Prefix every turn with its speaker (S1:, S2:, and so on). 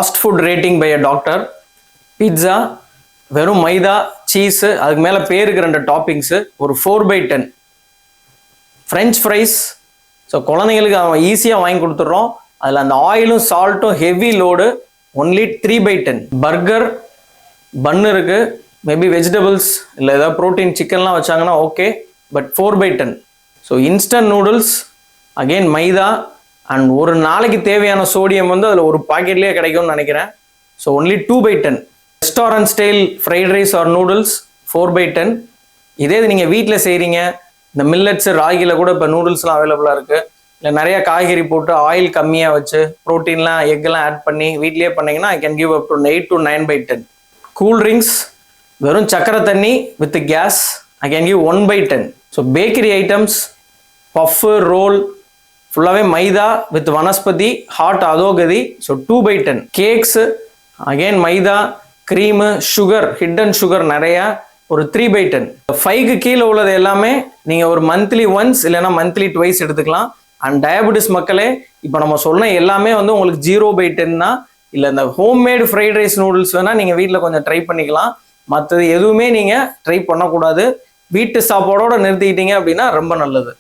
S1: Fast food rating by a doctor. Pizza வெறும் மைதா cheese அதுக்கு மேலே பேருக்கு 2 டாப்பிங்ஸு ஒரு 4/10. ஃப்ரெஞ்ச் ஃப்ரைஸ் ஸோ குழந்தைங்களுக்கு அவன் ஈஸியாக வாங்கி கொடுத்துட்றோம். அதில் அந்த ஆயிலும் சால்ட்டும் ஹெவி லோடு ஒன்லி 3/10. பர்கர் பன்னு இருக்குது, மேபி வெஜிடபிள்ஸ் இல்லை ஏதாவது ப்ரோட்டீன் சிக்கன்லாம் வச்சாங்கன்னா okay, but 4/10. So instant noodles again maida and ஒரு நாளைக்கு தேவையான சோடியம் வந்து அதில் ஒரு பாக்கெட்லேயே கிடைக்கும்னு நினைக்கிறேன். So only 2/10. Restaurant style fried rice or noodles 4/10. இதே இது நீங்கள் வீட்டில் செய்கிறீங்க, இந்த மில்லட்ஸு ராகியில் கூட இப்போ நூடுல்ஸ்லாம் அவைலபிளாக இருக்குது. இல்லை நிறைய காய்கறி போட்டு ஆயில் கம்மியாக வச்சு ப்ரோட்டீன்லாம் எக்கெல்லாம் ஆட் பண்ணி வீட்லேயே பண்ணிங்கன்னா I can give up to 8 to 9/10. Cool drinks வெறும் சக்கரை தண்ணி with gas I can give 1/10. So bakery items puff roll ஃபுல்லாகவே மைதா வித் வனஸ்பதி ஹாட் அதோகதி, ஸோ 2/10. கேக்ஸு அகெயின் மைதா க்ரீமு சுகர் ஹிடன் சுகர் நிறையா, ஒரு 3/10. 5க்கு கீழே உள்ளது எல்லாமே நீங்கள் ஒரு மந்த்லி ஒன்ஸ் இல்லைன்னா மந்த்லி ட்வைஸ் எடுத்துக்கலாம். அண்ட் டயபெட்டிஸ் மக்களே இப்போ நம்ம சொன்ன எல்லாமே வந்து உங்களுக்கு 0/10 தான். இல்லை இந்த ஹோம்மேடு ஃப்ரைட் ரைஸ் நூடுல்ஸ் வேணால் நீங்கள் வீட்டில் கொஞ்சம் ட்ரை பண்ணிக்கலாம். மற்றது எதுவுமே நீங்கள் ட்ரை பண்ணக்கூடாது. வீட்டு சாப்பாடோடு நிறுத்திக்கிட்டீங்க அப்படின்னா ரொம்ப நல்லது.